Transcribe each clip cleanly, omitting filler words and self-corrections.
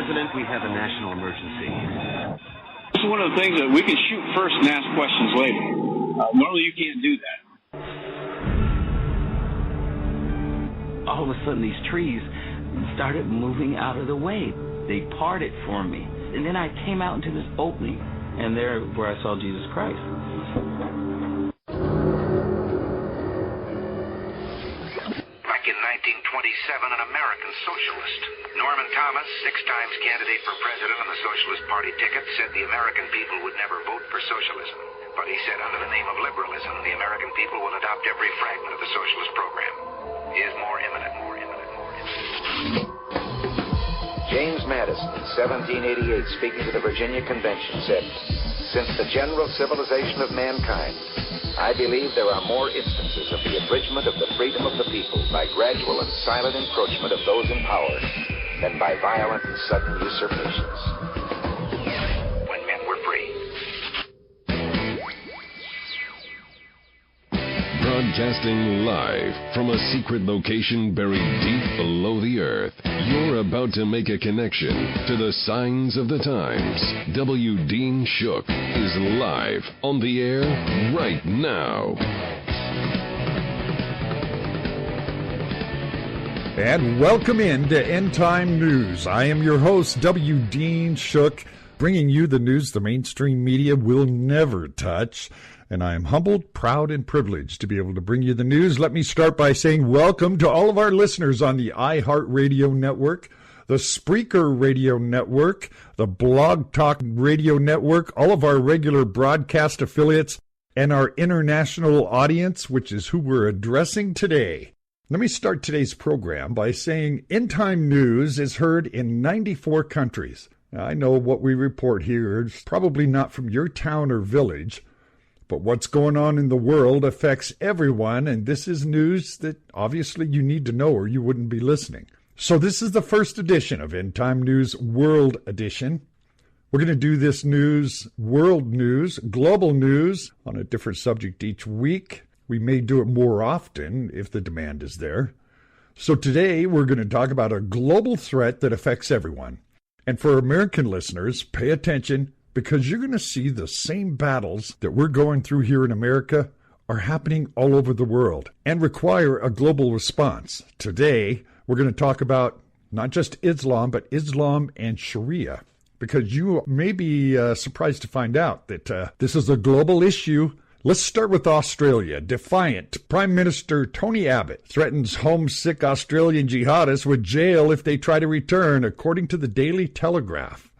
President, we have a national emergency. This is one of the things that we can shoot first and ask questions later. Normally you can't do that. All of a sudden these trees started moving out of the way. They parted for me. And then I came out into this opening, and there where I saw Jesus Christ. Back in 1927, an American socialist, Norman Thomas, 6 times candidate for president on the Socialist Party ticket, said the American people would never vote for socialism. But he said under the name of liberalism, the American people will adopt every fragment of the socialist program. He is more imminent. James Madison, in 1788, speaking to the Virginia Convention, said, "Since the general civilization of mankind, I believe there are more instances of the abridgment of the freedom of the people by gradual and silent encroachment of those in power than by violent and sudden usurpations." When men were free. Broadcasting live from a secret location buried deep below the earth, you're about to make a connection to the signs of the times. W. Dean Shook is live on the air right now. And welcome in to End Time News. I am your host, W. Dean Shook, bringing you the news the mainstream media will never touch. And I am humbled, proud, and privileged to be able to bring you the news. Let me start by saying welcome to all of our listeners on the iHeartRadio Network, the Spreaker Radio Network, the Blog Talk Radio Network, all of our regular broadcast affiliates, and our international audience, which is who we're addressing today. Let me start today's program by saying End Time News is heard in 94 countries. Now, I know what we report here is probably not from your town or village, but what's going on in the world affects everyone, and this is news that obviously you need to know or you wouldn't be listening. So this is the first edition of End Time News World Edition. We're going to do this news, world news, global news, on a different subject each week. We may do it more often if the demand is there. So today we're going to talk about a global threat that affects everyone. And for American listeners, pay attention, because you're going to see the same battles that we're going through here in America are happening all over the world and require a global response. Today, we're going to talk about not just Islam, but Islam and Sharia, because you may be surprised to find out that this is a global issue. Let's start with Australia. Defiant Prime Minister Tony Abbott threatens homesick Australian jihadists with jail if they try to return, according to the Daily Telegraph.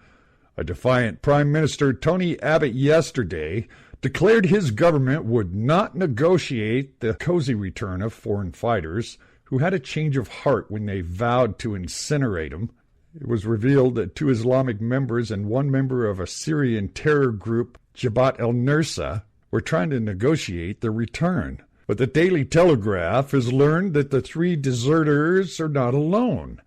A defiant Prime Minister Tony Abbott yesterday declared his government would not negotiate the cozy return of foreign fighters who had a change of heart when they vowed to incinerate them. It was revealed that 2 Islamic members and 1 member of a Syrian terror group, Jabhat al-Nusra, were trying to negotiate their return. But the Daily Telegraph has learned that the 3 deserters are not alone.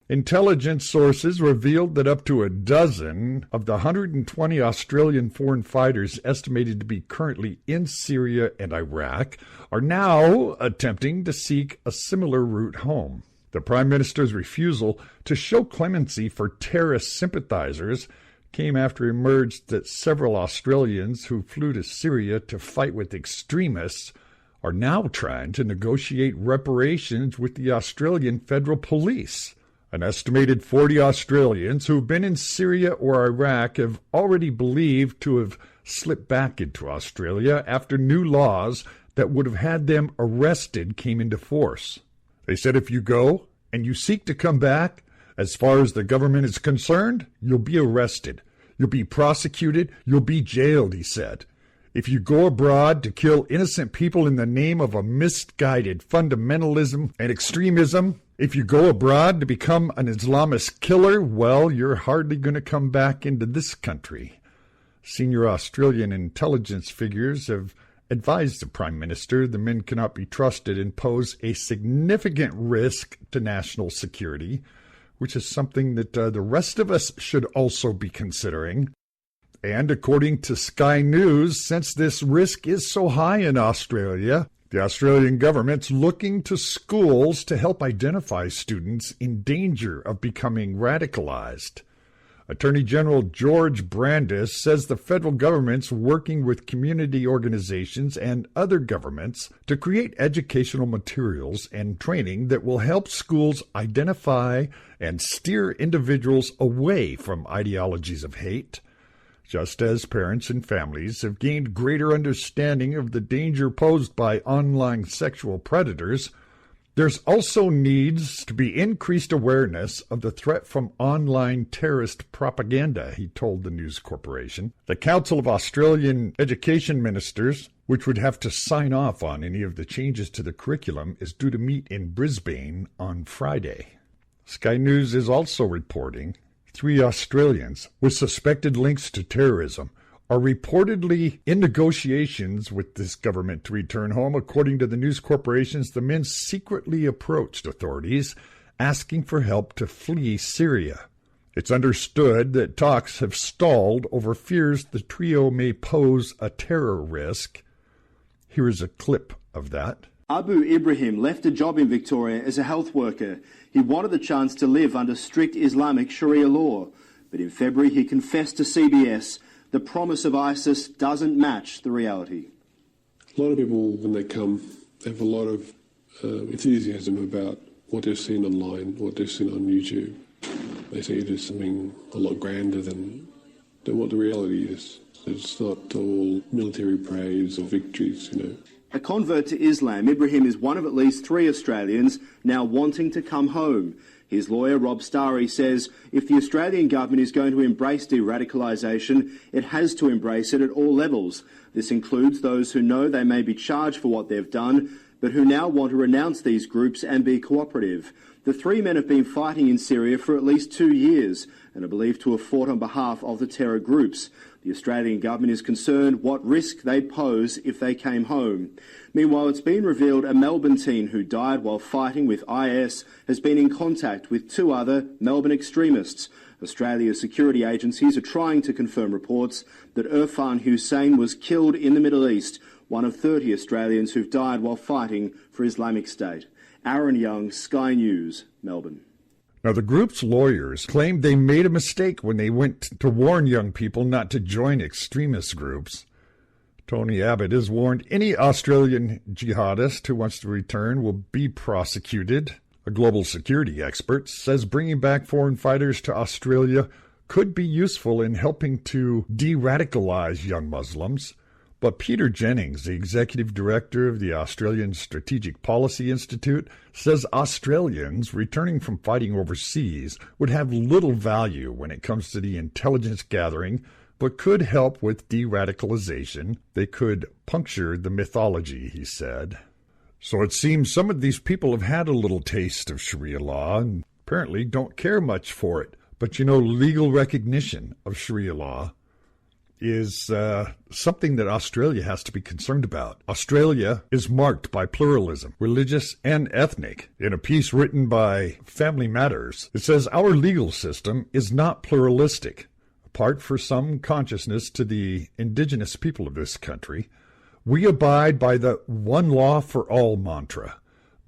Intelligence sources revealed that up to a dozen of the 120 Australian foreign fighters estimated to be currently in Syria and Iraq are now attempting to seek a similar route home. The Prime Minister's refusal to show clemency for terrorist sympathizers came after it emerged that several Australians who flew to Syria to fight with extremists are now trying to negotiate reparations with the Australian Federal Police. An estimated 40 Australians who've been in Syria or Iraq have already believed to have slipped back into Australia after new laws that would have had them arrested came into force. They said if you go and you seek to come back, as far as the government is concerned, you'll be arrested. You'll be prosecuted. You'll be jailed, he said. If you go abroad to kill innocent people in the name of a misguided fundamentalism and extremism, if you go abroad to become an Islamist killer, well, you're hardly going to come back into this country. Senior Australian intelligence figures have advised the Prime Minister the men cannot be trusted and pose a significant risk to national security, which is something that the rest of us should also be considering. And according to Sky News, since this risk is so high in Australia, the Australian government's looking to schools to help identify students in danger of becoming radicalized. Attorney General George Brandis says the federal government's working with community organizations and other governments to create educational materials and training that will help schools identify and steer individuals away from ideologies of hate. Just as parents and families have gained greater understanding of the danger posed by online sexual predators, there's also needs to be increased awareness of the threat from online terrorist propaganda, he told the News Corporation. The Council of Australian Education Ministers, which would have to sign off on any of the changes to the curriculum, is due to meet in Brisbane on Friday. Sky News is also reporting 3 Australians with suspected links to terrorism are reportedly in negotiations with this government to return home. According to the News Corporations, the men secretly approached authorities asking for help to flee Syria. It's understood that talks have stalled over fears the trio may pose a terror risk. Here is a clip of that. Abu Ibrahim left a job in Victoria as a health worker. He wanted the chance to live under strict Islamic Sharia law. But in February, he confessed to CBS the promise of ISIS doesn't match the reality. A lot of people, when they come, have a lot of enthusiasm about what they've seen online, what they've seen on YouTube. They see it as something a lot grander than what the reality is. It's not all military praise or victories, you know. A convert to Islam, Ibrahim is one of at least 3 Australians now wanting to come home. His lawyer, Rob Starry, says if the Australian government is going to embrace de-radicalisation, it has to embrace it at all levels. This includes those who know they may be charged for what they've done, but who now want to renounce these groups and be cooperative. The 3 men have been fighting in Syria for at least 2 years and are believed to have fought on behalf of the terror groups. The Australian government is concerned what risk they'd pose if they came home. Meanwhile, it's been revealed a Melbourne teen who died while fighting with IS has been in contact with 2 other Melbourne extremists. Australia's security agencies are trying to confirm reports that Irfan Hussein was killed in the Middle East, one of 30 Australians who've died while fighting for Islamic State. Aaron Young, Sky News, Melbourne. Now, the group's lawyers claimed they made a mistake when they went to warn young people not to join extremist groups. Tony Abbott has warned any Australian jihadist who wants to return will be prosecuted. A global security expert says bringing back foreign fighters to Australia could be useful in helping to de-radicalize young Muslims. But Peter Jennings, the executive director of the Australian Strategic Policy Institute, says Australians returning from fighting overseas would have little value when it comes to the intelligence gathering, but could help with de-radicalization. They could puncture the mythology, he said. So it seems some of these people have had a little taste of Sharia law and apparently don't care much for it. But you know, legal recognition of Sharia law is something that Australia has to be concerned about. Australia is marked by pluralism, religious and ethnic. In a piece written by Family Matters, it says our legal system is not pluralistic. Apart from some consciousness to the indigenous people of this country, we abide by the one law for all mantra.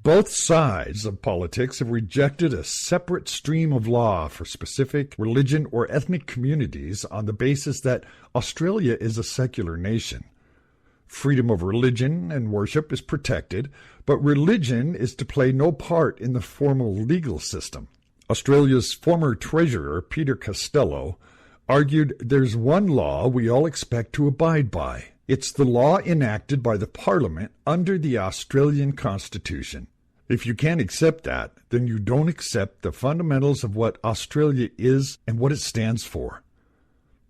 Both sides of politics have rejected a separate stream of law for specific religion or ethnic communities on the basis that Australia is a secular nation. Freedom of religion and worship is protected, but religion is to play no part in the formal legal system. Australia's former Treasurer, Peter Costello, argued there's one law we all expect to abide by. It's the law enacted by the Parliament under the Australian Constitution. If you can't accept that, then you don't accept the fundamentals of what Australia is and what it stands for.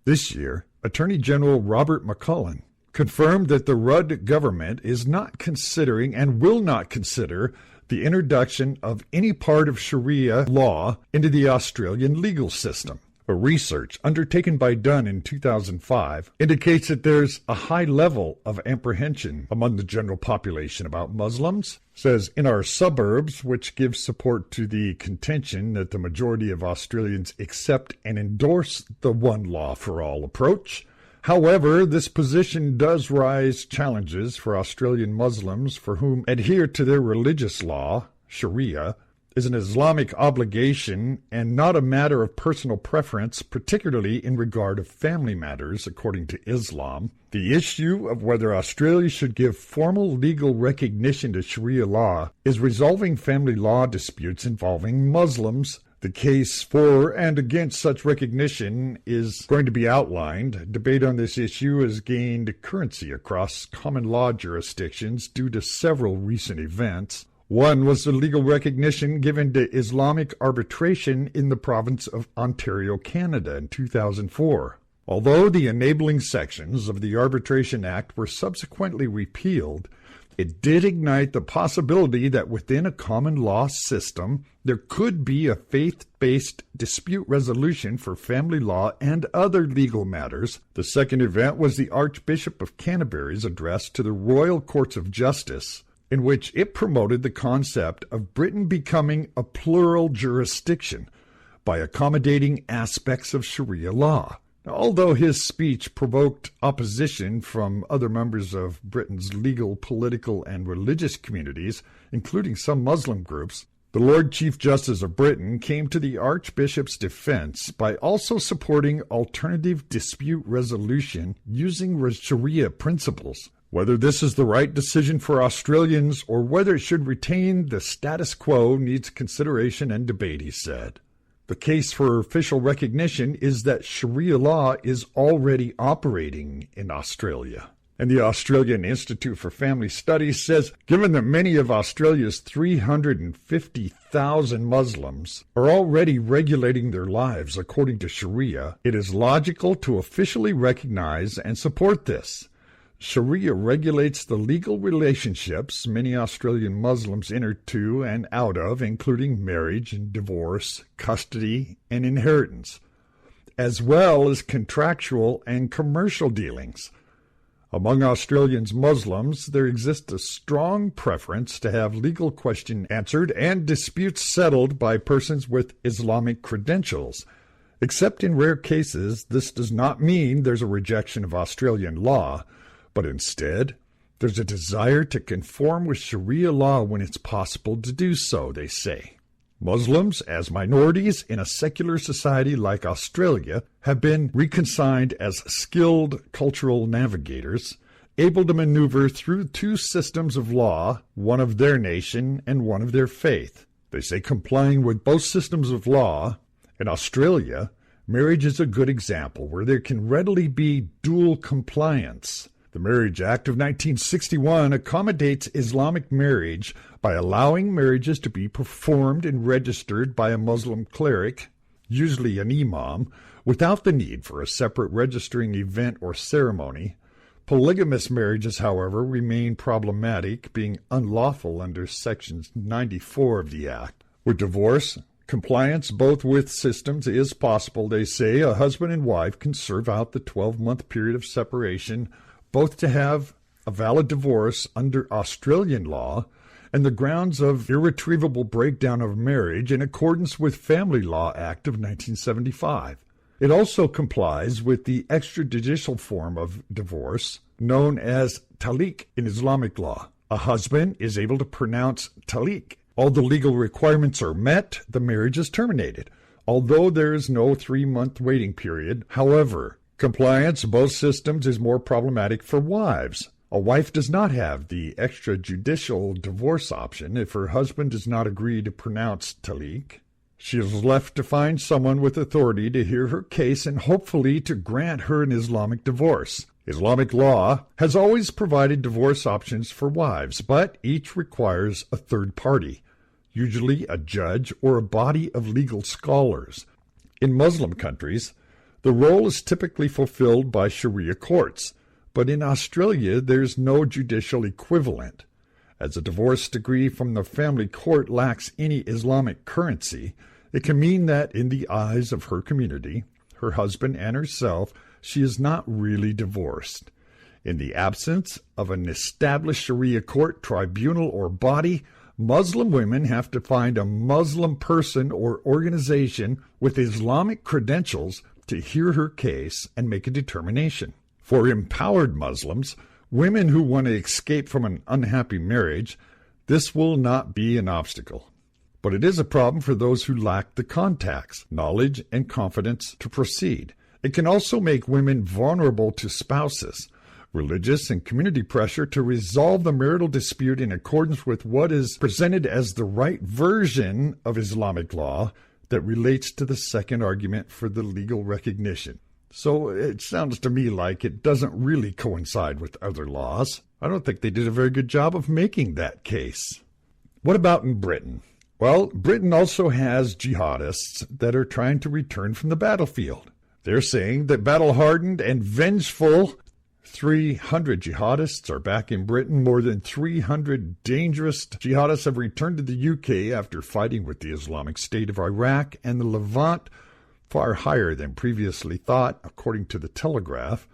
This year, Attorney General Robert McCullen confirmed that the Rudd government is not considering and will not consider the introduction of any part of Sharia law into the Australian legal system. A research undertaken by Dunn in 2005 indicates that there's a high level of apprehension among the general population about Muslims. Says in our suburbs, which gives support to the contention that the majority of Australians accept and endorse the one law for all approach. However, this position does raise challenges for Australian Muslims for whom adhere to their religious law, Sharia, is an Islamic obligation and not a matter of personal preference, particularly in regard of family matters, according to Islam. The issue of whether Australia should give formal legal recognition to Sharia law is resolving family law disputes involving Muslims. The case for and against such recognition is going to be outlined. Debate on this issue has gained currency across common law jurisdictions due to several recent events. One was the legal recognition given to Islamic arbitration in the province of Ontario, Canada in 2004. Although the enabling sections of the Arbitration Act were subsequently repealed, it did ignite the possibility that within a common law system, there could be a faith-based dispute resolution for family law and other legal matters. The second event was the Archbishop of Canterbury's address to the Royal Courts of Justice, in which it promoted the concept of Britain becoming a plural jurisdiction by accommodating aspects of Sharia law. Although his speech provoked opposition from other members of Britain's legal, political, and religious communities, including some Muslim groups, the Lord Chief Justice of Britain came to the Archbishop's defense by also supporting alternative dispute resolution using Sharia principles. Whether this is the right decision for Australians or whether it should retain the status quo needs consideration and debate, he said. The case for official recognition is that Sharia law is already operating in Australia. And the Australian Institute for Family Studies says, given that many of Australia's 350,000 Muslims are already regulating their lives according to Sharia, it is logical to officially recognize and support this. Sharia regulates the legal relationships many Australian Muslims enter to and out of, including marriage and divorce, custody, and inheritance, as well as contractual and commercial dealings. Among Australians Muslims, there exists a strong preference to have legal questions answered and disputes settled by persons with Islamic credentials. Except in rare cases, this does not mean there's a rejection of Australian law, but instead, there's a desire to conform with Sharia law when it's possible to do so, they say. Muslims, as minorities in a secular society like Australia, have been reconsigned as skilled cultural navigators, able to maneuver through two systems of law, one of their nation and one of their faith. They say complying with both systems of law, in Australia, marriage is a good example where there can readily be dual compliance. The Marriage Act of 1961 accommodates Islamic marriage by allowing marriages to be performed and registered by a Muslim cleric, usually an imam, without the need for a separate registering event or ceremony. Polygamous marriages, however, remain problematic, being unlawful under Section 94 of the Act. With divorce, compliance both with systems is possible, they say. A husband and wife can serve out the 12-month period of separation, both to have a valid divorce under Australian law and the grounds of irretrievable breakdown of marriage in accordance with Family Law Act of 1975. It also complies with the extrajudicial form of divorce known as taliq in Islamic law. A husband is able to pronounce taliq. All the legal requirements are met, the marriage is terminated, although there is no 3-month waiting period. However, compliance both systems is more problematic for wives. A wife does not have the extrajudicial divorce option if her husband does not agree to pronounce taliq. She is left to find someone with authority to hear her case and hopefully to grant her an Islamic divorce. Islamic law has always provided divorce options for wives, but each requires a third party, usually a judge or a body of legal scholars. In Muslim countries, the role is typically fulfilled by Sharia courts, but in Australia there's no judicial equivalent. As a divorce decree from the family court lacks any Islamic currency, it can mean that in the eyes of her community, her husband and herself, she is not really divorced. In the absence of an established Sharia court, tribunal, or body, Muslim women have to find a Muslim person or organization with Islamic credentials to hear her case and make a determination. For empowered Muslims, women who want to escape from an unhappy marriage, this will not be an obstacle. But it is a problem for those who lack the contacts, knowledge, and confidence to proceed. It can also make women vulnerable to spouses, religious and community pressure to resolve the marital dispute in accordance with what is presented as the right version of Islamic law that relates to the second argument for the legal recognition. So it sounds to me like it doesn't really coincide with other laws. I don't think they did a very good job of making that case. What about in Britain? Well, Britain also has jihadists that are trying to return from the battlefield. They're saying that battle-hardened and vengeful 300 jihadists are back in Britain. More than 300 dangerous jihadists have returned to the UK after fighting with the Islamic State of Iraq and the Levant, far higher than previously thought, according to the Telegraph.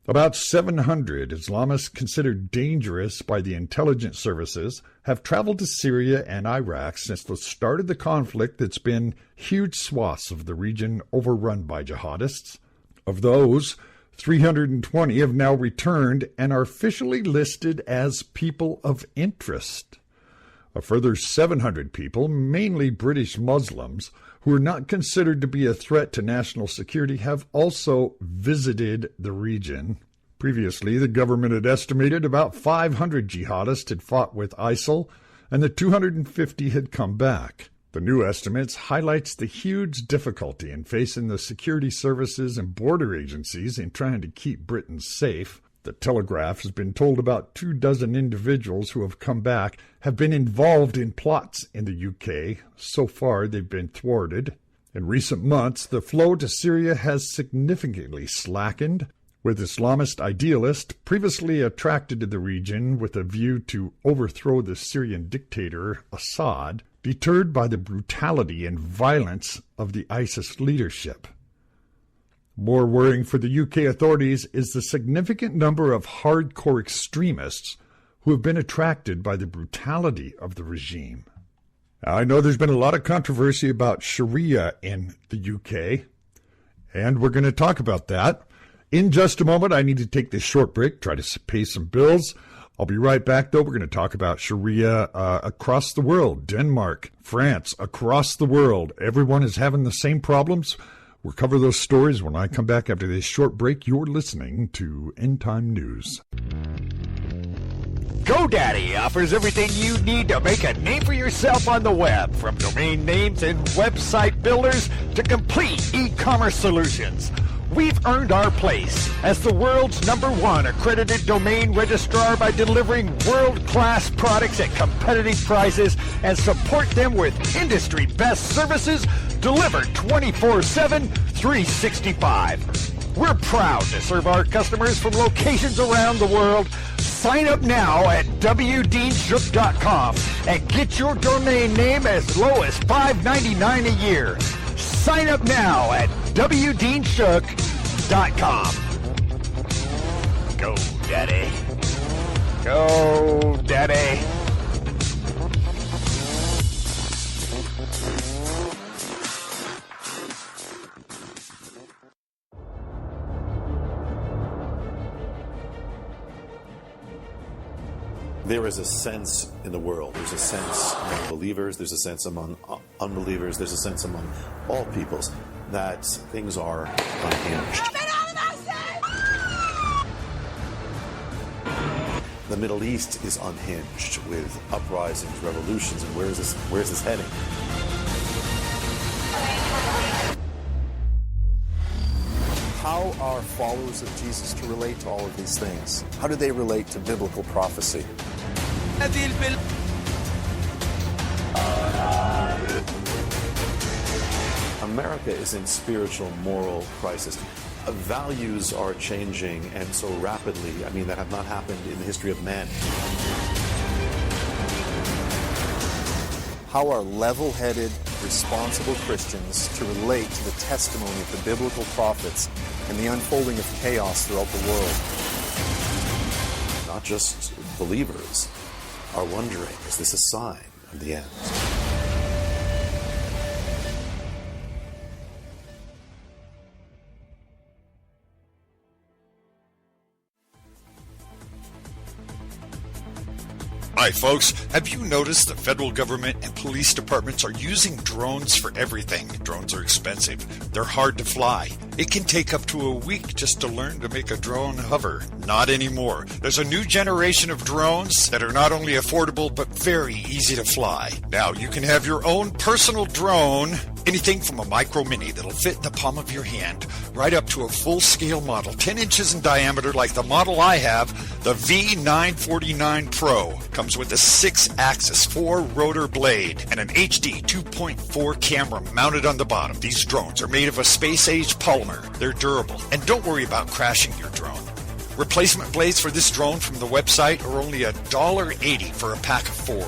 About 700 Islamists considered dangerous by the intelligence services have traveled to Syria and Iraq since the start of the conflict that's been huge swaths of the region overrun by jihadists. Of those, 320 have now returned and are officially listed as people of interest. A further 700 people, mainly British Muslims, who are not considered to be a threat to national security, have also visited the region. Previously, the government had estimated about 500 jihadists had fought with ISIL, and the 250 had come back. The new estimates highlights the huge difficulty in facing the security services and border agencies in trying to keep Britain safe. The Telegraph has been told about 24 individuals who have come back have been involved in plots in the UK. So far, they've been thwarted. In recent months, the flow to Syria has significantly slackened, with Islamist idealists previously attracted to the region with a view to overthrow the Syrian dictator Assad, deterred by the brutality and violence of the ISIS leadership. More worrying for the UK authorities is the significant number of hardcore extremists who have been attracted by the brutality of the regime. Now, I know there's been a lot of controversy about Sharia in the UK, and we're going to talk about that. In just a moment, I need to take this short break, try to pay some bills. I'll be right back, though. We're going to talk about Sharia across the world, Denmark, France, across the world. Everyone is having the same problems. We'll cover those stories when I come back after this short break. You're listening to End Time News. GoDaddy offers everything you need to make a name for yourself on the web, from domain names and website builders to complete e-commerce solutions. We've earned our place as the world's #1 accredited domain registrar by delivering world-class products at competitive prices and support them with industry-best services delivered 24/7, 365. We're proud to serve our customers from locations around the world. Sign up now at wdeanshook.com and get your domain name as low as $5.99 a year. Sign up now at wdeanshook.com. Go, Daddy. Go, Daddy. There is a sense in the world. There's a sense among believers. There's a sense among unbelievers. There's a sense among all peoples that things are unhinged. The Middle East is unhinged with uprisings, revolutions, and where is this heading? How are followers of Jesus to relate to all of these things? How do they relate to biblical prophecy? America is in spiritual, moral crisis. Values are changing, and so rapidly, that have not happened in the history of man. How are level-headed, responsible Christians to relate to the testimony of the biblical prophets and the unfolding of chaos throughout the world? Not just believers are wondering, is this a sign of the end? Hi folks, have you noticed the federal government and police departments are using drones for everything? Drones are expensive. They're hard to fly. It can take up to a week just to learn to make a drone hover. Not anymore. There's a new generation of drones that are not only affordable but very easy to fly. Now you can have your own personal drone, anything from a micro mini that'll fit in the palm of your hand, right up to a full-scale model, 10 inches in diameter like the model I have, the V949 Pro. Comes with a 6-axis, 4-rotor blade and an HD 2.4 camera mounted on the bottom. These drones are made of a space-age polymer. They're durable, and don't worry about crashing your drone. Replacement blades for this drone from the website are only $1.80 for a pack of 4.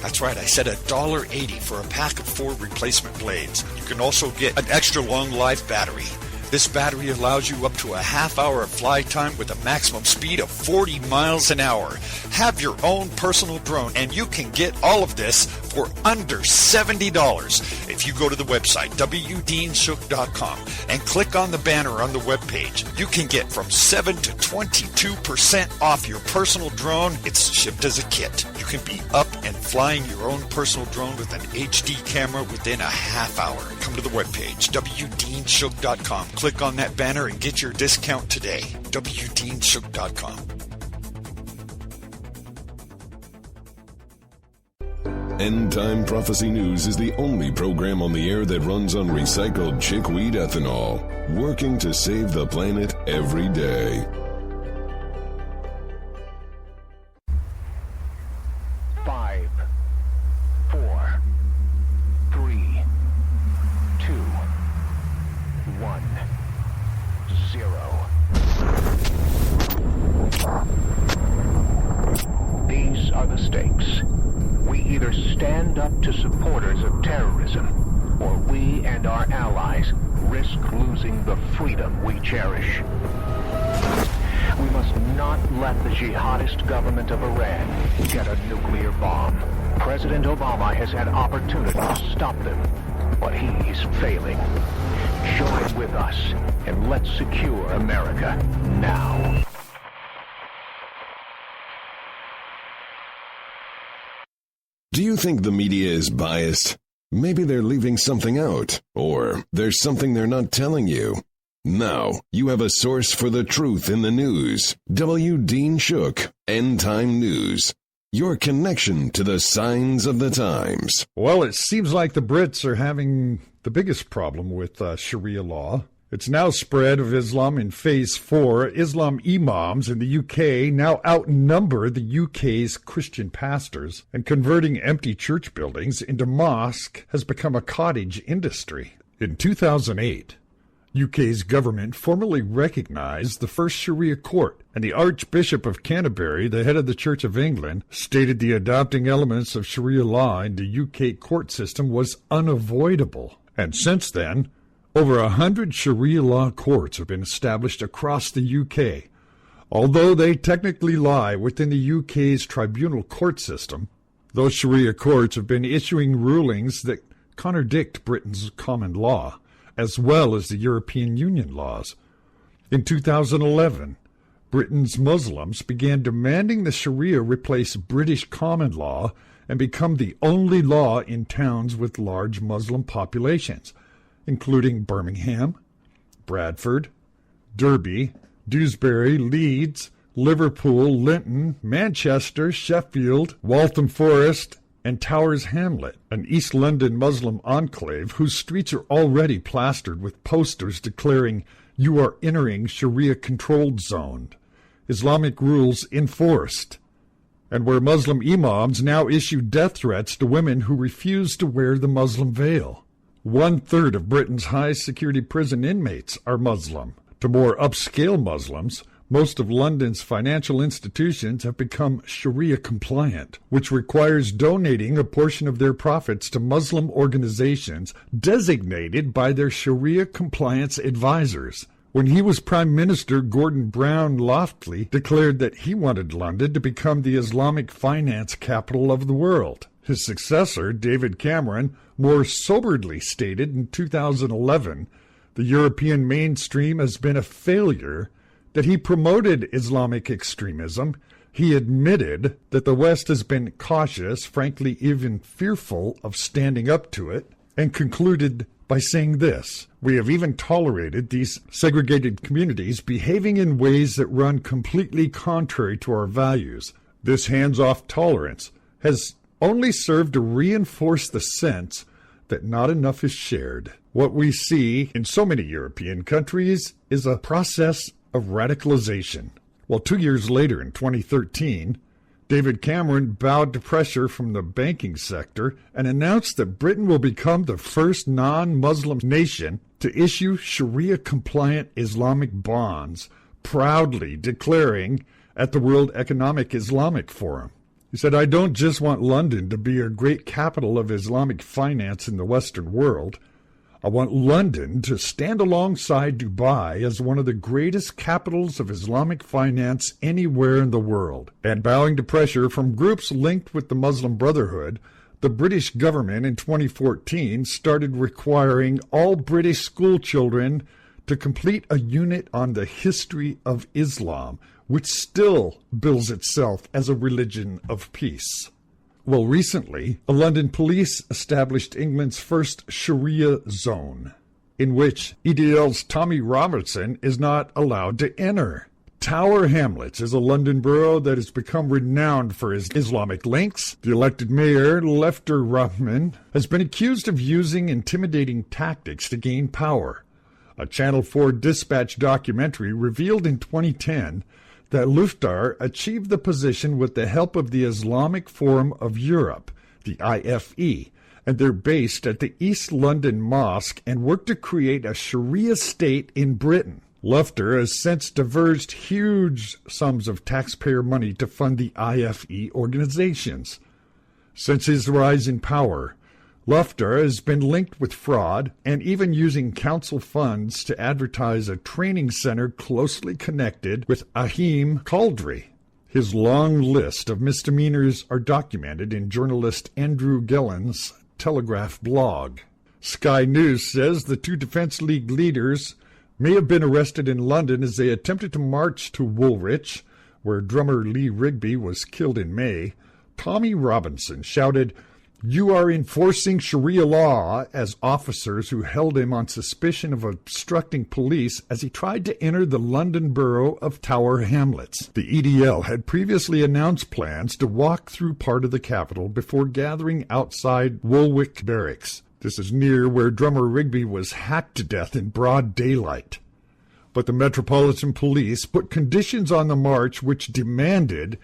That's right, I said $1.80 for a pack of 4 replacement blades. You can also get an extra long life battery. This battery allows you up to a half hour of flight time with a maximum speed of 40 miles an hour. Have your own personal drone, and you can get all of this for under $70. If you go to the website, wdeanshook.com, and click on the banner on the webpage, you can get from 7 to 22% off your personal drone. It's shipped as a kit. You can be up and flying your own personal drone with an HD camera within a half hour. Come to the webpage, wdeanshook.com. Click on that banner and get your discount today. wdeanshook.com. End Time Prophecy News is the only program on the air that runs on recycled chickweed ethanol, working to save the planet every day. 5, 4, 3, 2, 1, 0. These are the stakes. We either stand up to supporters of terrorism, or we and our allies risk losing the freedom we cherish. We must not let the jihadist government of Iran get a nuclear bomb. President Obama has had opportunity to stop them, but he's failing. Join with us, and let's secure America now. Do you think the media is biased? Maybe they're leaving something out, or there's something they're not telling you. Now, you have a source for the truth in the news. W. Dean Shook, End Time News. Your connection to the signs of the times. Well, it seems like the Brits are having the biggest problem with Sharia law. It's now spread of Islam in Phase 4. Islam imams in the UK now outnumber the UK's Christian pastors, and converting empty church buildings into mosques has become a cottage industry. In 2008, UK's government formally recognized the first Sharia court, and the Archbishop of Canterbury, the head of the Church of England, stated the adopting elements of Sharia law into UK court system was unavoidable. And since then, over 100 Sharia law courts have been established across the UK. Although they technically lie within the UK's tribunal court system, those Sharia courts have been issuing rulings that contradict Britain's common law, as well as the European Union laws. In 2011, Britain's Muslims began demanding the Sharia replace British common law and become the only law in towns with large Muslim populations, including Birmingham, Bradford, Derby, Dewsbury, Leeds, Liverpool, Linton, Manchester, Sheffield, Waltham Forest, and Towers Hamlet, an East London Muslim enclave whose streets are already plastered with posters declaring "You are entering Sharia-controlled zone," Islamic rules enforced, and where Muslim imams now issue death threats to women who refuse to wear the Muslim veil. 1/3 of Britain's high-security prison inmates are Muslim. To more upscale Muslims, most of London's financial institutions have become Sharia-compliant, which requires donating a portion of their profits to Muslim organizations designated by their Sharia compliance advisors. When he was Prime Minister, Gordon Brown loftily declared that he wanted London to become the Islamic finance capital of the world. His successor, David Cameron, more soberly stated in 2011, the European mainstream has been a failure, that he promoted Islamic extremism, He admitted that the West has been cautious, frankly even fearful of standing up to it, and concluded by saying this: "We have even tolerated these segregated communities behaving in ways that run completely contrary to our values. This hands-off tolerance has only served to reinforce the sense that not enough is shared." What we see in so many European countries is a process of radicalization. Well, 2 years later, in 2013, David Cameron bowed to pressure from the banking sector and announced that Britain will become the first non-Muslim nation to issue Sharia-compliant Islamic bonds, proudly declaring at the World Economic Islamic Forum. He said, "I don't just want London to be a great capital of Islamic finance in the Western world. I want London to stand alongside Dubai as one of the greatest capitals of Islamic finance anywhere in the world." And bowing to pressure from groups linked with the Muslim Brotherhood, the British government in 2014 started requiring all British school children to complete a unit on the history of Islam, which still bills itself as a religion of peace. Well, recently, London police established England's first Sharia zone, in which EDL's Tommy Robertson is not allowed to enter. Tower Hamlets is a London borough that has become renowned for its Islamic links. The elected mayor, Lefter Rahman, has been accused of using intimidating tactics to gain power. A Channel 4 Dispatch documentary revealed in 2010 that Luftar achieved the position with the help of the Islamic Forum of Europe, the IFE, and they're based at the East London Mosque and work to create a Sharia state in Britain. Luftar has since diverged huge sums of taxpayer money to fund the IFE organizations. Since his rise in power, Luftar has been linked with fraud and even using council funds to advertise a training center closely connected with Ahim Caldry. His long list of misdemeanors are documented in journalist Andrew Gellin's Telegraph blog. Sky News says the two Defence League leaders may have been arrested in London as they attempted to march to Woolwich, where drummer Lee Rigby was killed in May. Tommy Robinson shouted, "You are enforcing Sharia law," as officers who held him on suspicion of obstructing police as he tried to enter the London borough of Tower Hamlets. The EDL had previously announced plans to walk through part of the capital before gathering outside Woolwich Barracks. This is near where drummer Rigby was hacked to death in broad daylight. But the Metropolitan Police put conditions on the march which demanded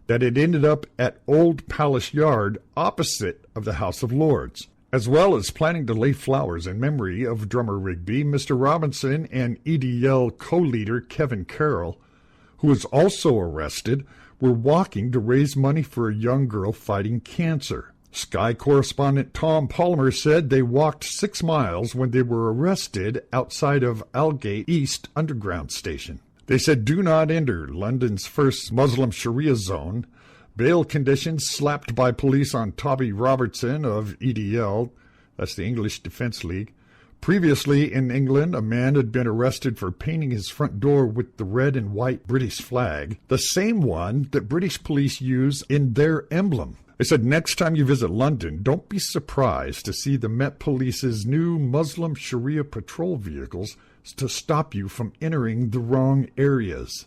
that it ended up at Old Palace Yard opposite of the House of Lords. As well as planning to lay flowers in memory of drummer Rigby, Mr. Robinson and EDL co-leader Kevin Carroll, who was also arrested, were walking to raise money for a young girl fighting cancer. Sky correspondent Tom Palmer said they walked 6 miles when they were arrested outside of Aldgate East Underground Station. They said, "Do not enter London's first Muslim Sharia zone." Bail conditions slapped by police on Tommy Robertson of EDL, that's the English Defence League. Previously in England, a man had been arrested for painting his front door with the red and white British flag, the same one that British police use in their emblem. They said next time you visit London, don't be surprised to see the Met Police's new Muslim Sharia patrol vehicles to stop you from entering the wrong areas.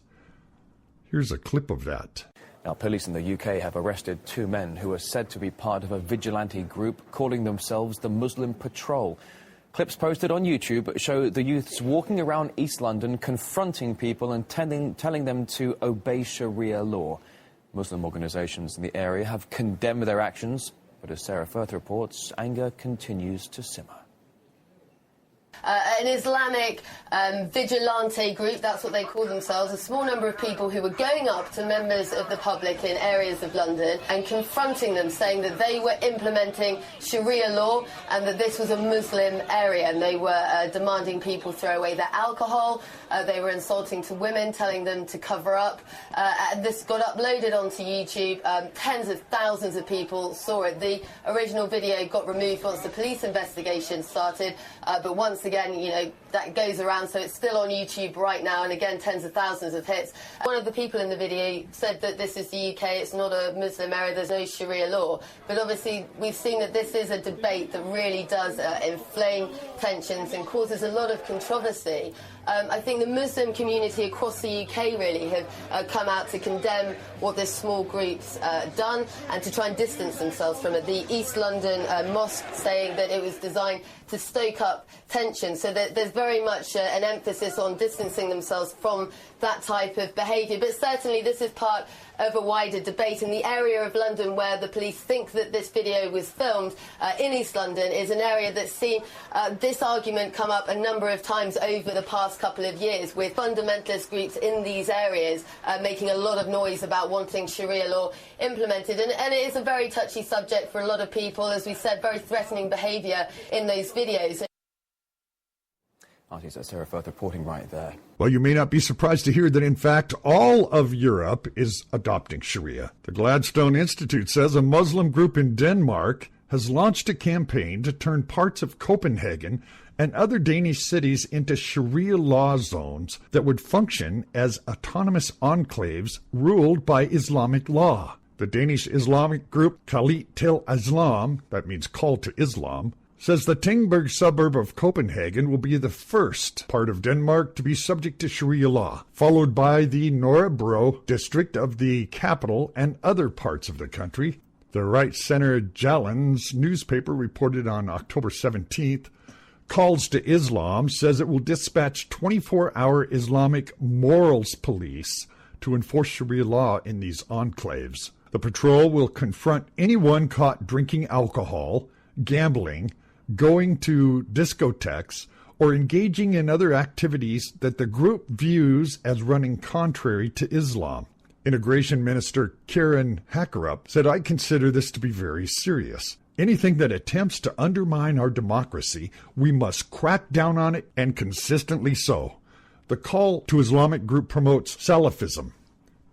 Here's a clip of that. Now, police in the UK have arrested 2 men who are said to be part of a vigilante group calling themselves the Muslim Patrol. Clips posted on YouTube show the youths walking around East London confronting people and telling them to obey Sharia law. Muslim organisations in the area have condemned their actions, but as Sarah Firth reports, anger continues to simmer. An Islamic vigilante group, that's what they call themselves, a small number of people who were going up to members of the public in areas of London and confronting them, saying that they were implementing Sharia law and that this was a Muslim area, and they were demanding people throw away their alcohol. They were insulting to women, telling them to cover up. And this got uploaded onto YouTube. Tens of thousands of people saw it. The original video got removed once the police investigation started, but once again, you know, that goes around, so it's still on YouTube right now, and again, tens of thousands of hits. One of the people in the video said that this is the UK, it's not a Muslim area, there's no Sharia law. But obviously, we've seen that this is a debate that really does inflame tensions and causes a lot of controversy. I think the Muslim community across the UK really have come out to condemn what this small group's done and to try and distance themselves from it. The East London mosque saying that it was designed to stoke up tension, so that there's very much an emphasis on distancing themselves from that type of behaviour. But certainly this is part of a wider debate, in the area of London where the police think that this video was filmed in East London is an area that's seen this argument come up a number of times over the past couple of years, with fundamentalist groups in these areas making a lot of noise about wanting Sharia law implemented. And it is a very touchy subject for a lot of people, as we said, very threatening behaviour in those videos. That's Sarah Firth reporting right there. Well, you may not be surprised to hear that, in fact, all of Europe is adopting Sharia. The Gladstone Institute says a Muslim group in Denmark has launched a campaign to turn parts of Copenhagen and other Danish cities into Sharia law zones that would function as autonomous enclaves ruled by Islamic law. The Danish Islamic group Khalit til Islam, that means call to Islam, says the Tingberg suburb of Copenhagen will be the first part of Denmark to be subject to Sharia law, followed by the Nørrebro district of the capital and other parts of the country. The Right Center Jallan's newspaper reported on October 17th, Calls to Islam says it will dispatch 24-hour Islamic morals police to enforce Sharia law in these enclaves. The patrol will confront anyone caught drinking alcohol, gambling, going to discotheques, or engaging in other activities that the group views as running contrary to Islam. Integration Minister Karen Hagerup said, "I consider this to be very serious. Anything that attempts to undermine our democracy, we must crack down on it, and consistently so." The call to Islamic group promotes Salafism.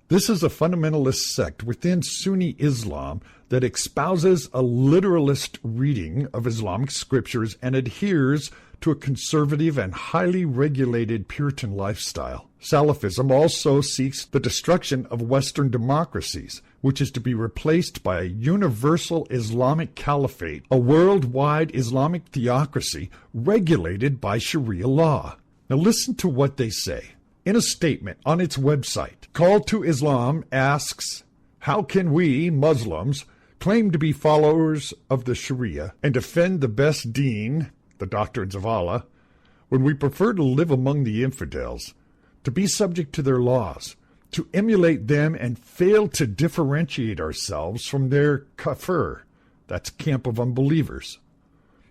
This is a fundamentalist sect within Sunni Islam that espouses a literalist reading of Islamic scriptures and adheres to a conservative and highly regulated Puritan lifestyle. Salafism also seeks the destruction of Western democracies, which is to be replaced by a universal Islamic caliphate, a worldwide Islamic theocracy regulated by Sharia law. Now listen to what they say. In a statement on its website, Call to Islam asks, "How can we, Muslims, claim to be followers of the Sharia and defend the best deen, the doctrines of Allah, when we prefer to live among the infidels, to be subject to their laws, to emulate them and fail to differentiate ourselves from their kafir, that's camp of unbelievers?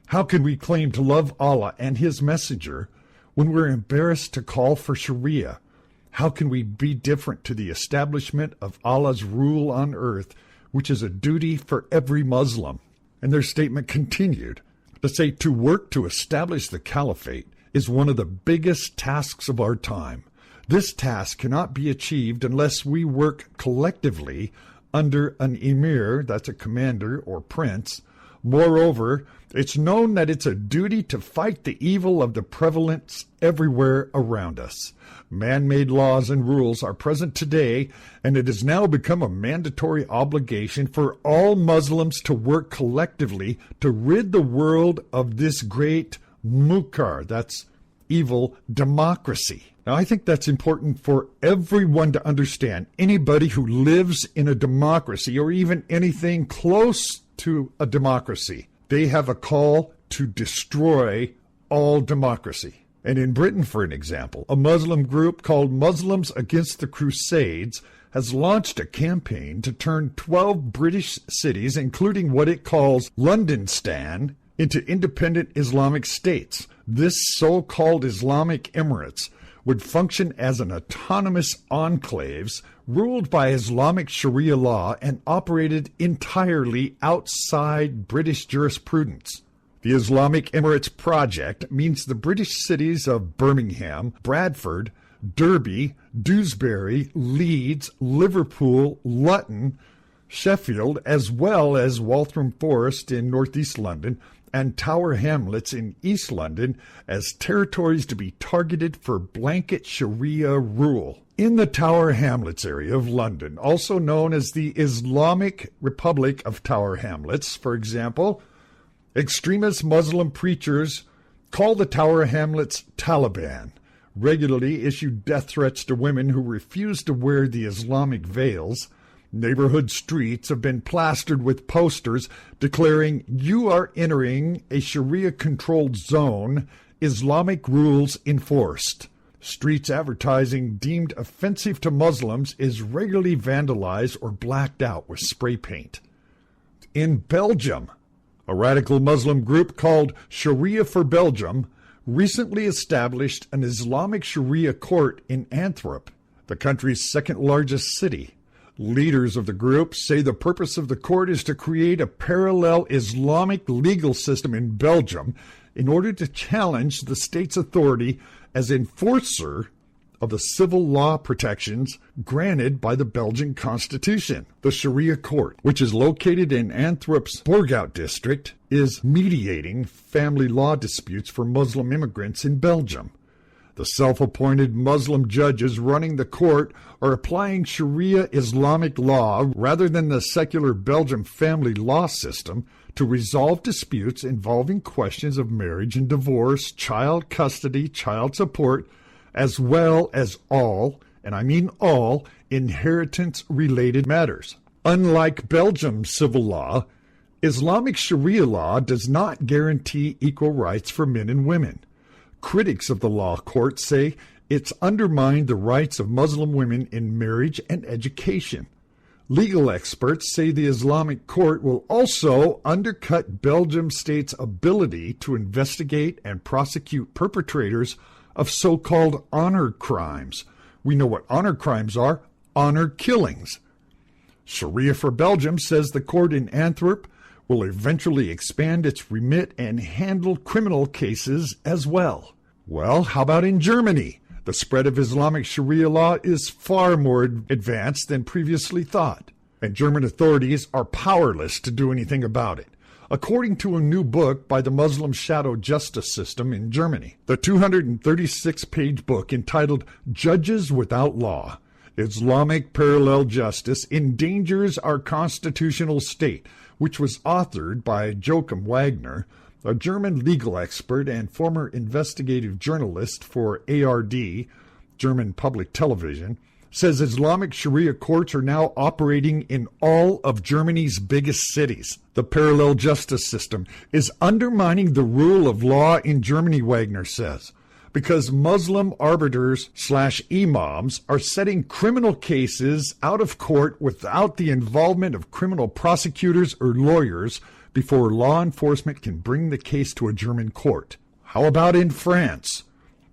How can we claim to love Allah and His Messenger when we're embarrassed to call for Sharia? How can we be different to the establishment of Allah's rule on earth, which is a duty for every Muslim?" And their statement continued to say, "To work to establish the caliphate is one of the biggest tasks of our time. This task cannot be achieved unless we work collectively under an emir," that's a commander or prince. "Moreover, it's known that it's a duty to fight the evil of the prevalence everywhere around us. Man-made laws and rules are present today, and it has now become a mandatory obligation for all Muslims to work collectively to rid the world of this great munkar," that's evil, democracy. Now, I think that's important for everyone to understand. Anybody who lives in a democracy, or even anything close to a democracy, they have a call to destroy all democracy. And in Britain, for an example, a Muslim group called Muslims Against the Crusades has launched a campaign to turn 12 British cities, including what it calls Londonstan, into independent Islamic states. This so-called Islamic Emirates would function as an autonomous enclaves ruled by Islamic Sharia law and operated entirely outside British jurisprudence. The Islamic Emirates project means the British cities of Birmingham, Bradford, Derby, Dewsbury, Leeds, Liverpool, Luton, Sheffield, as well as Waltham Forest in northeast London, and Tower Hamlets in East London as territories to be targeted for blanket Sharia rule. In the Tower Hamlets area of London, also known as the Islamic Republic of Tower Hamlets, for example, extremist Muslim preachers call the Tower Hamlets Taliban, regularly issue death threats to women who refuse to wear the Islamic veils. Neighborhood streets have been plastered with posters declaring you are entering a Sharia-controlled zone, Islamic rules enforced. Streets advertising deemed offensive to Muslims is regularly vandalized or blacked out with spray paint. In Belgium, a radical Muslim group called Sharia for Belgium recently established an Islamic Sharia court in Antwerp, the country's second-largest city. Leaders of the group say the purpose of the court is to create a parallel Islamic legal system in Belgium in order to challenge the state's authority as enforcer of the civil law protections granted by the Belgian Constitution. The Sharia court, which is located in Antwerp's Borgout district, is mediating family law disputes for Muslim immigrants in Belgium. The self-appointed Muslim judges running the court are applying Sharia Islamic law rather than the secular Belgian family law system to resolve disputes involving questions of marriage and divorce, child custody, child support, as well as all, and I mean all, inheritance-related matters. Unlike Belgium's civil law, Islamic Sharia law does not guarantee equal rights for men and women. Critics of the law court say it's undermined the rights of Muslim women in marriage and education. Legal experts say the Islamic court will also undercut Belgium state's ability to investigate and prosecute perpetrators of so-called honor crimes. We know what honor crimes are: honor killings. Sharia for Belgium says the court in Antwerp will eventually expand its remit and handle criminal cases as well. Well, how about in Germany? The spread of Islamic Sharia law is far more advanced than previously thought, and German authorities are powerless to do anything about it. According to a new book by the Muslim shadow justice system in Germany, the 236-page book entitled Judges Without Law, Islamic Parallel Justice Endangers Our Constitutional State, which was authored by Joachim Wagner, a German legal expert and former investigative journalist for ARD, German public television, says Islamic Sharia courts are now operating in all of Germany's biggest cities. The parallel justice system is undermining the rule of law in Germany, Wagner says, because Muslim arbiters/imams are setting criminal cases out of court without the involvement of criminal prosecutors or lawyers before law enforcement can bring the case to a German court. How about in France?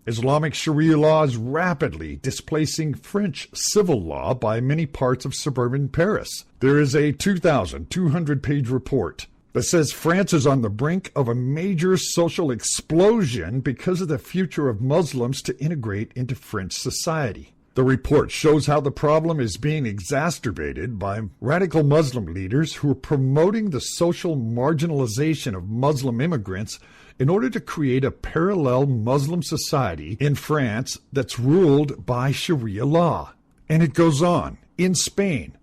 Islamic Sharia law is rapidly displacing French civil law by many parts of suburban Paris. There is a 2,200-page report that says France is on the brink of a major social explosion because of the future of Muslims to integrate into French society. The report shows how the problem is being exacerbated by radical Muslim leaders who are promoting the social marginalization of Muslim immigrants in order to create a parallel Muslim society in France that's ruled by Sharia law. And it goes on. In Spain,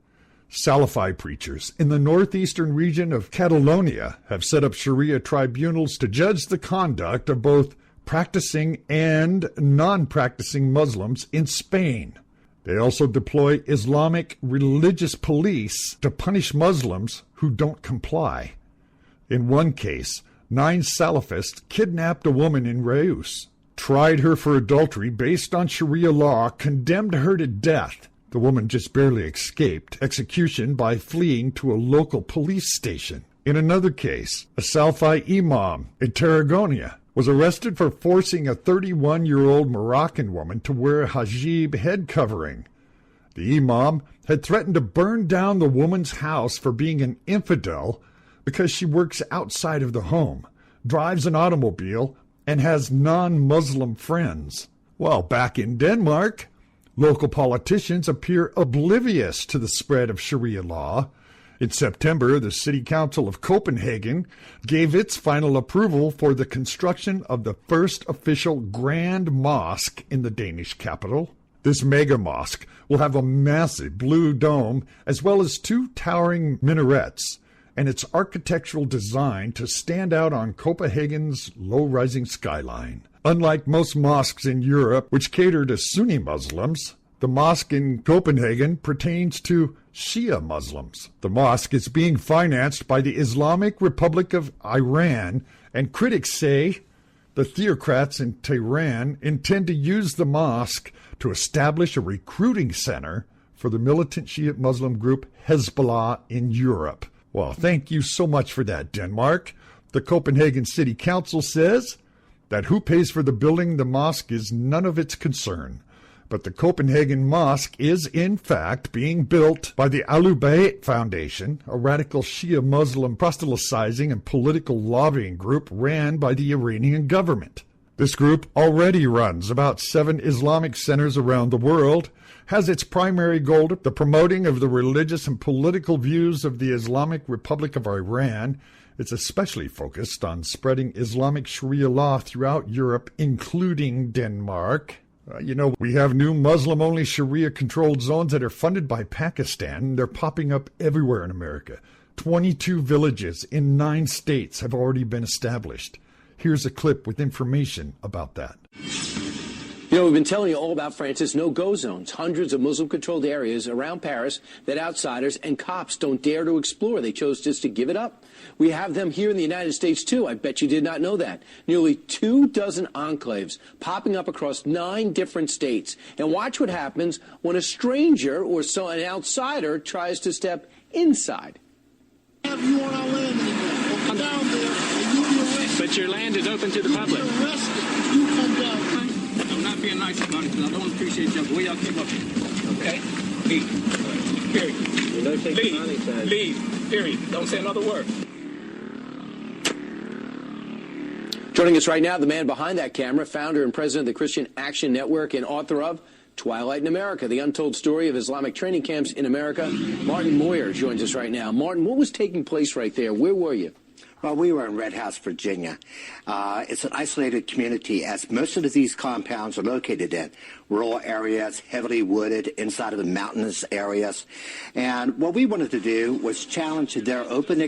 Salafi preachers in the northeastern region of Catalonia have set up Sharia tribunals to judge the conduct of both practicing and non-practicing Muslims in Spain. They also deploy Islamic religious police to punish Muslims who don't comply. In one case, 9 Salafists kidnapped a woman in Reus, tried her for adultery based on Sharia law, condemned her to death. The woman just barely escaped execution by fleeing to a local police station. In another case, a Salafi imam in Tarragona was arrested for forcing a 31-year-old Moroccan woman to wear a hijab head covering. The imam had threatened to burn down the woman's house for being an infidel because she works outside of the home, drives an automobile, and has non-Muslim friends. While back in Denmark, local politicians appear oblivious to the spread of Sharia law In September, the City Council of Copenhagen gave its final approval for the construction of the first official Grand Mosque in the Danish capital. This mega mosque will have a massive blue dome as well as 2 towering minarets, and its architectural design to stand out on Copenhagen's low-rising skyline. Unlike most mosques in Europe, which cater to Sunni Muslims, the mosque in Copenhagen pertains to Shia Muslims. The mosque is being financed by the Islamic Republic of Iran, and critics say the theocrats in Tehran intend to use the mosque to establish a recruiting center for the militant Shia Muslim group Hezbollah in Europe. Well, thank you so much for that, Denmark. The Copenhagen City Council says that who pays for the building the mosque is none of its concern. But the Copenhagen Mosque is, in fact, being built by the Ahlul-Bayt Foundation, a radical Shia Muslim proselytizing and political lobbying group ran by the Iranian government. This group already runs about 7 Islamic centers around the world, has its primary goal the promoting of the religious and political views of the Islamic Republic of Iran. It's especially focused on spreading Islamic Sharia law throughout Europe, including Denmark. We have new Muslim-only Sharia-controlled zones that are funded by Pakistan. They're popping up everywhere in America. 22 villages in 9 states have already been established. Here's a clip with information about that. We've been telling you all about France's no-go zones, hundreds of Muslim-controlled areas around Paris that outsiders and cops don't dare to explore. They chose just to give it up. We have them here in the United States, too. I bet you did not know that. Nearly 24 enclaves popping up across 9 different states. And watch what happens when a stranger or an outsider tries to step inside. Have you on our land anymore? Come down there and you'll be arrested. But your land is open to the public. You're arrested. You come down. I'm not being nice about it because I don't appreciate y'all. The way y'all came up here. Okay? Leave. Period. Leave. Period. Don't say another word. Joining us right now, the man behind that camera, founder and president of the Christian Action Network and author of Twilight in America, the untold story of Islamic training camps in America. Martin Moyer joins us right now. Martin, what was taking place right there? Where were you? Well, we were in Red House, Virginia. It's an isolated community, as most of these compounds are located in rural areas, heavily wooded, inside of the mountainous areas. And what we wanted to do was challenge their open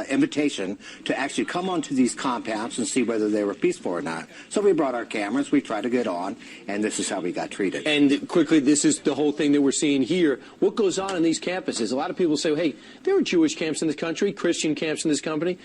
invitation to actually come onto these compounds and see whether they were peaceful or not. So we brought our cameras, we tried to get on, and this is how we got treated. And quickly, this is the whole thing that we're seeing here. What goes on in these campuses? A lot of people say, hey, there are Jewish camps in this country, Christian camps in this country.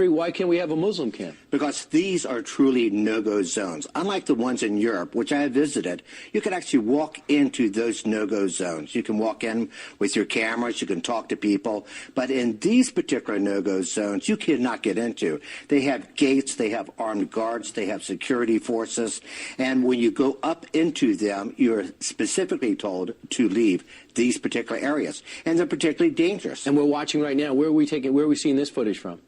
Why can't we have a Muslim camp? Because these are truly no-go zones. Unlike the ones in Europe, which I have visited, you can actually walk into those no-go zones. You can walk in with your cameras, you can talk to people, but in these particular no-go zones, you cannot get into. They have gates, they have armed guards, they have security forces, and when you go up into them, you're specifically told to leave these particular areas, and they're particularly dangerous. And we're watching right now. Where are we seeing this footage from?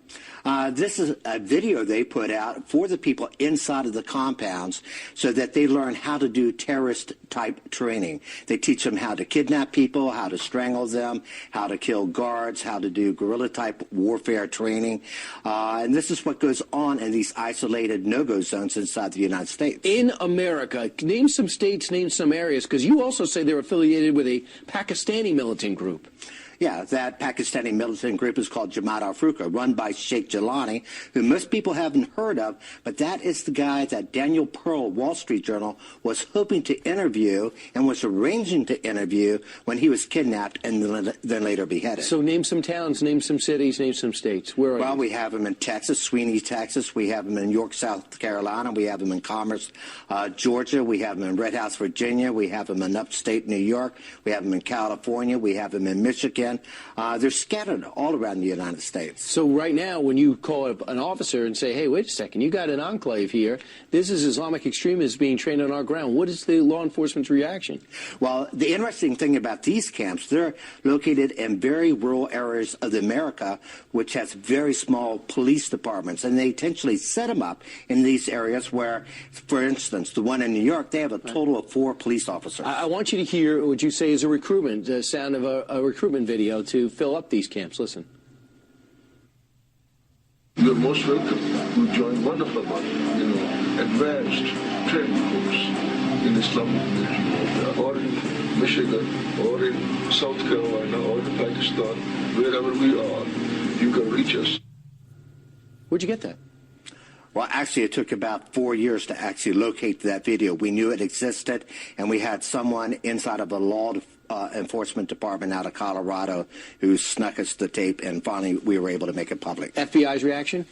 This is a video they put out for the people inside of the compounds so that they learn how to do terrorist-type training. They teach them how to kidnap people, how to strangle them, how to kill guards, how to do guerrilla-type warfare training. And this is what goes on in these isolated no-go zones inside the United States. In America, name some states, name some areas, because you also say they're affiliated with a Pakistani militant group. Yeah, that Pakistani militant group is called Jamaat al-Furqa, run by Sheikh Jilani, who most people haven't heard of, but that is the guy that Daniel Pearl, Wall Street Journal, was hoping to interview and was arranging to interview when he was kidnapped and then later beheaded. So name some towns, name some cities, name some states. Where are Well, you? we have him in Texas, Sweeney, Texas. We have him in York, South Carolina. We have him in Commerce, Georgia. We have him in Red House, Virginia. We have him in upstate New York. We have him in California. We have him in Michigan. They're scattered all around the United States. So right now, when you call up an officer and say, hey, wait a second, you got an enclave here. This is Islamic extremists being trained on our ground. What is the law enforcement's reaction? Well, the interesting thing about these camps, they're located in very rural areas of America, which has very small police departments. And they intentionally set them up in these areas where, for instance, the one in New York, they have a total of 4 police officers. I want you to hear what you say is a recruitment, the sound of a recruitment video. video to fill up these camps. Listen. You're most welcome to join one of our, advanced training course in Islamic regime, or in Michigan, or in South Carolina, or in Pakistan, wherever we are, you can reach us. Where'd you get that? Well, actually, it took about 4 years to actually locate that video. We knew it existed, and we had someone inside of the law enforcement department out of Colorado who snuck us the tape, and finally we were able to make it public. FBI's reaction?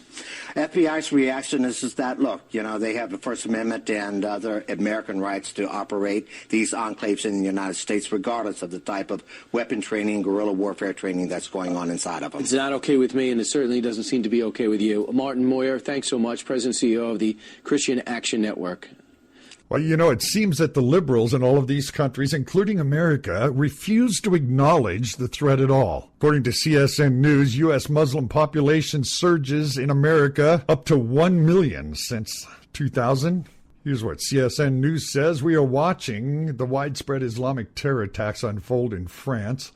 FBI's reaction is that, look, they have the First Amendment and other American rights to operate these enclaves in the United States, regardless of the type of weapon training, guerrilla warfare training that's going on inside of them. It's not okay with me, and it certainly doesn't seem to be okay with you. Martin Moyer, thanks so much, President and CEO of the Christian Action Network. Well, it seems that the liberals in all of these countries, including America, refuse to acknowledge the threat at all. According to CSN News, U.S. Muslim population surges in America up to 1 million since 2000. Here's what CSN News says. We are watching the widespread Islamic terror attacks unfold in France.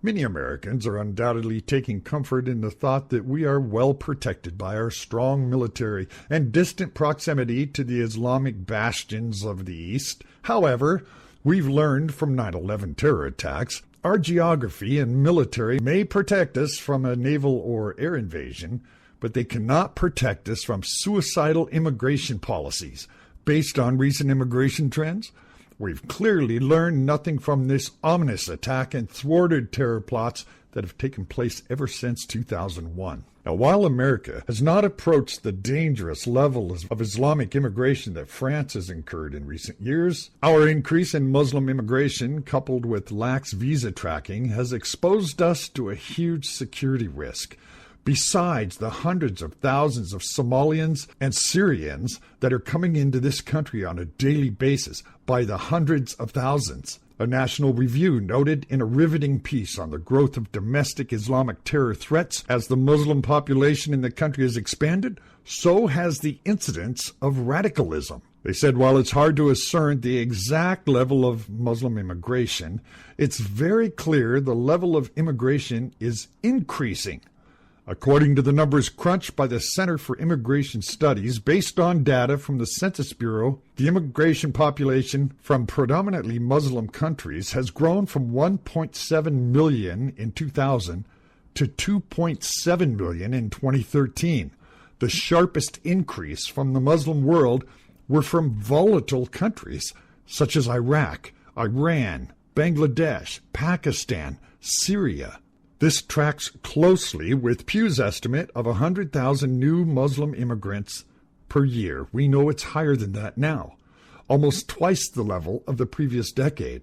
Many Americans are undoubtedly taking comfort in the thought that we are well protected by our strong military and distant proximity to the Islamic bastions of the East. However, we've learned from 9/11 terror attacks, our geography and military may protect us from a naval or air invasion, but they cannot protect us from suicidal immigration policies based on recent immigration trends. We've clearly learned nothing from this ominous attack and thwarted terror plots that have taken place ever since 2001. Now, while America has not approached the dangerous level of Islamic immigration that France has incurred in recent years, our increase in Muslim immigration, coupled with lax visa tracking, has exposed us to a huge security risk. Besides the hundreds of thousands of Somalians and Syrians that are coming into this country on a daily basis by the hundreds of thousands. A national review noted in a riveting piece on the growth of domestic Islamic terror threats as the Muslim population in the country has expanded, so has the incidence of radicalism. They said while it's hard to discern the exact level of Muslim immigration, it's very clear the level of immigration is increasing. According to the numbers crunched by the Center for Immigration Studies, based on data from the Census Bureau, the immigration population from predominantly Muslim countries has grown from 1.7 million in 2000 to 2.7 million in 2013. The sharpest increase from the Muslim world were from volatile countries such as Iraq, Iran, Bangladesh, Pakistan, Syria. This tracks closely with Pew's estimate of 100,000 new Muslim immigrants per year. We know it's higher than that now, almost twice the level of the previous decade.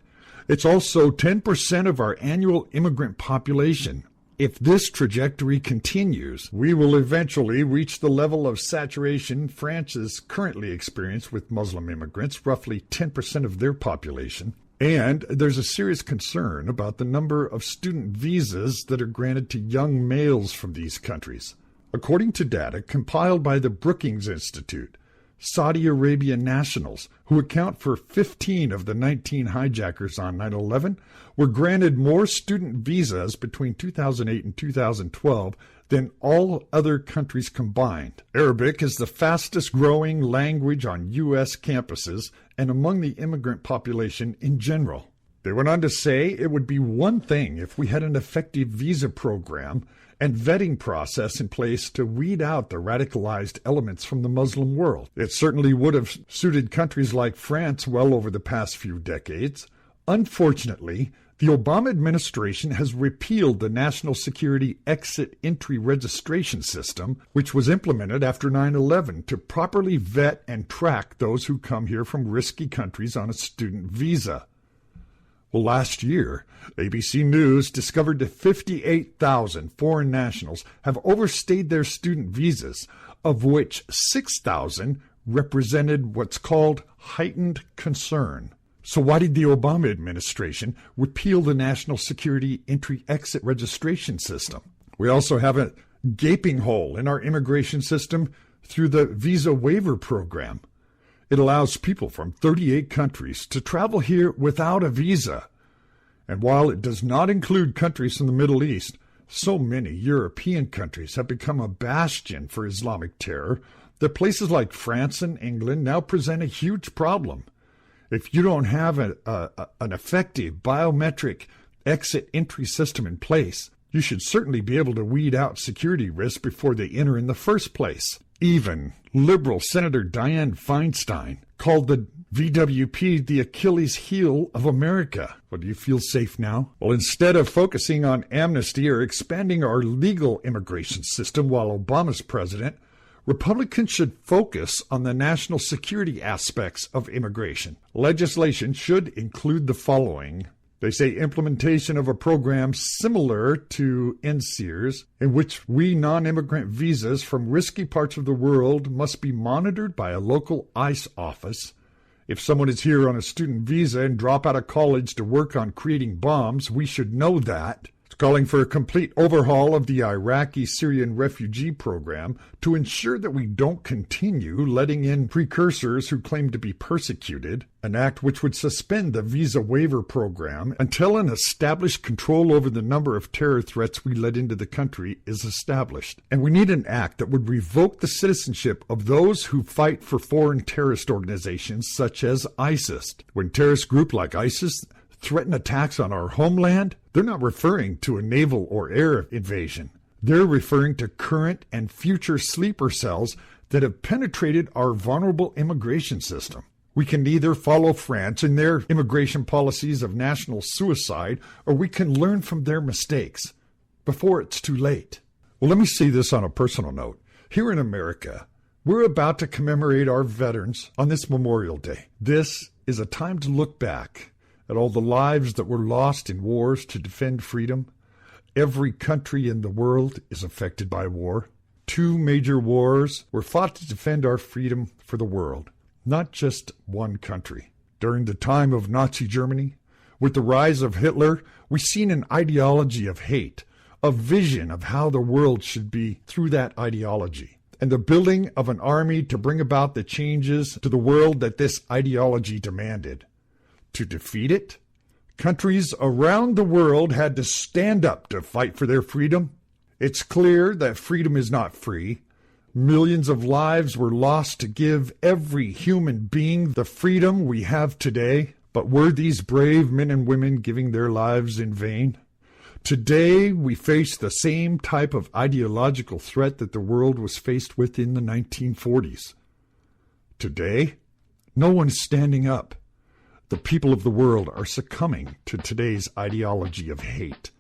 It's also 10% of our annual immigrant population. If this trajectory continues, we will eventually reach the level of saturation France is currently experiencing with Muslim immigrants, roughly 10% of their population. And there's a serious concern about the number of student visas that are granted to young males from these countries. According to data compiled by the Brookings Institute, Saudi Arabia nationals, who account for 15 of the 19 hijackers on 9/11, were granted more student visas between 2008 and 2012 than all other countries combined. Arabic is the fastest growing language on U.S. campuses and among the immigrant population in general. They went on to say it would be one thing if we had an effective visa program and vetting process in place to weed out the radicalized elements from the Muslim world. It certainly would have suited countries like France well over the past few decades. Unfortunately, the Obama administration has repealed the National Security Exit Entry Registration System, which was implemented after 9/11 to properly vet and track those who come here from risky countries on a student visa. Well, last year, ABC News discovered that 58,000 foreign nationals have overstayed their student visas, of which 6,000 represented what's called heightened concern. So why did the Obama administration repeal the National Security Entry-Exit Registration System? We also have a gaping hole in our immigration system through the Visa Waiver Program. It allows people from 38 countries to travel here without a visa. And while it does not include countries from the Middle East, so many European countries have become a bastion for Islamic terror that places like France and England now present a huge problem. If you don't have an effective biometric exit-entry system in place, you should certainly be able to weed out security risks before they enter in the first place. Even liberal Senator Dianne Feinstein called the VWP the Achilles heel of America. Well, do you feel safe now? Well, instead of focusing on amnesty or expanding our legal immigration system while Obama's president, Republicans should focus on the national security aspects of immigration. Legislation should include the following. They say implementation of a program similar to NSEERS, in which we non-immigrant visas from risky parts of the world must be monitored by a local ICE office. If someone is here on a student visa and drop out of college to work on creating bombs, we should know that. It's calling for a complete overhaul of the Iraqi-Syrian refugee program to ensure that we don't continue letting in precursors who claim to be persecuted, an act which would suspend the visa waiver program until an established control over the number of terror threats we let into the country is established. And we need an act that would revoke the citizenship of those who fight for foreign terrorist organizations such as ISIS. When terrorist groups like ISIS threaten attacks on our homeland, they're not referring to a naval or air invasion. They're referring to current and future sleeper cells that have penetrated our vulnerable immigration system. We can either follow France in their immigration policies of national suicide, or we can learn from their mistakes before it's too late. Well, let me say this on a personal note. Here in America, we're about to commemorate our veterans on this Memorial Day. This is a time to look back at all the lives that were lost in wars to defend freedom. Every country in the world is affected by war. 2 major wars were fought to defend our freedom for the world, not just one country. During the time of Nazi Germany, with the rise of Hitler, we've seen an ideology of hate, a vision of how the world should be through that ideology, and the building of an army to bring about the changes to the world that this ideology demanded. To defeat it, countries around the world had to stand up to fight for their freedom. It's clear that freedom is not free. Millions of lives were lost to give every human being the freedom we have today. But were these brave men and women giving their lives in vain? Today, we face the same type of ideological threat that the world was faced with in the 1940s. Today, no one is standing up. The people of the world are succumbing to today's ideology of hate.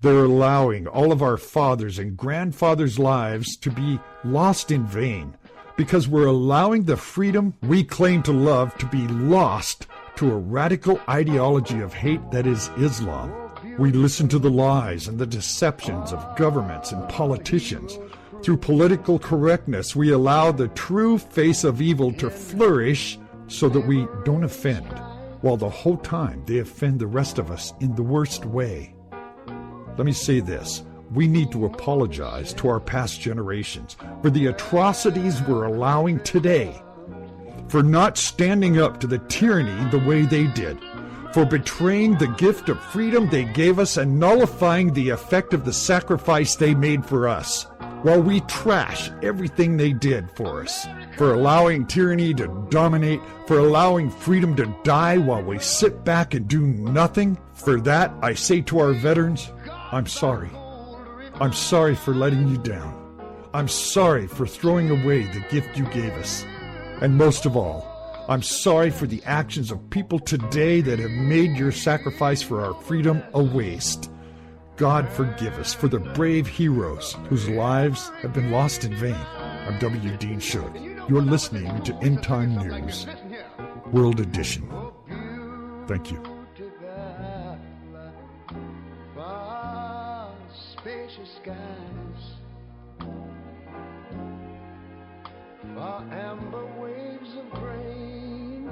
They're allowing all of our fathers' and grandfathers' lives to be lost in vain because we're allowing the freedom we claim to love to be lost to a radical ideology of hate that is Islam. We listen to the lies and the deceptions of governments and politicians. Through political correctness, we allow the true face of evil to flourish so that we don't offend, while the whole time they offend the rest of us in the worst way. Let me say this. We need to apologize to our past generations for the atrocities we're allowing today, for not standing up to the tyranny the way they did, for betraying the gift of freedom they gave us and nullifying the effect of the sacrifice they made for us, while we trash everything they did for us, for allowing tyranny to dominate, for allowing freedom to die while we sit back and do nothing. For that, I say to our veterans, I'm sorry. I'm sorry for letting you down. I'm sorry for throwing away the gift you gave us. And most of all, I'm sorry for the actions of people today that have made your sacrifice for our freedom a waste. God forgive us for the brave heroes whose lives have been lost in vain. I'm W. Dean Shook. You're listening to End Time News, World Edition. Thank you. Spacious skies, far amber waves of grain,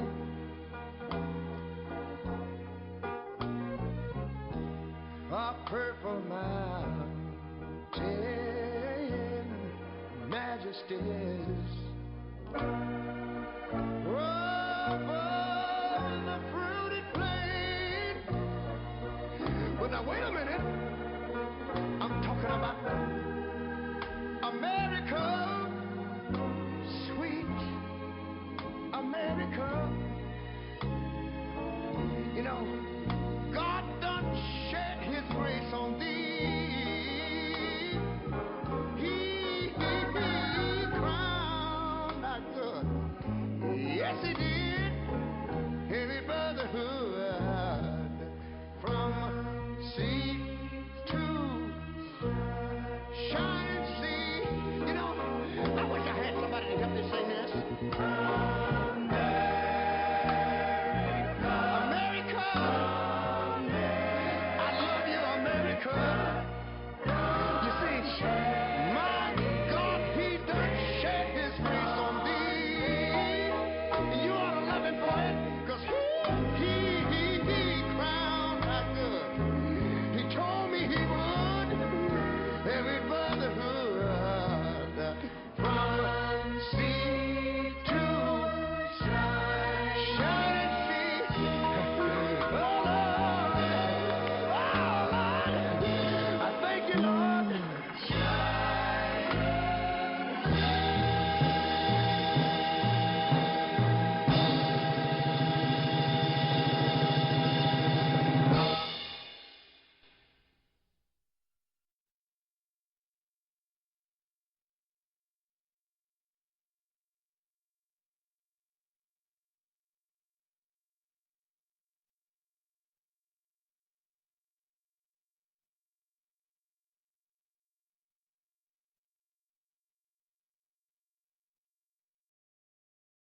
far purple mountain majesties, above the fruited plain, Now, wait a minute.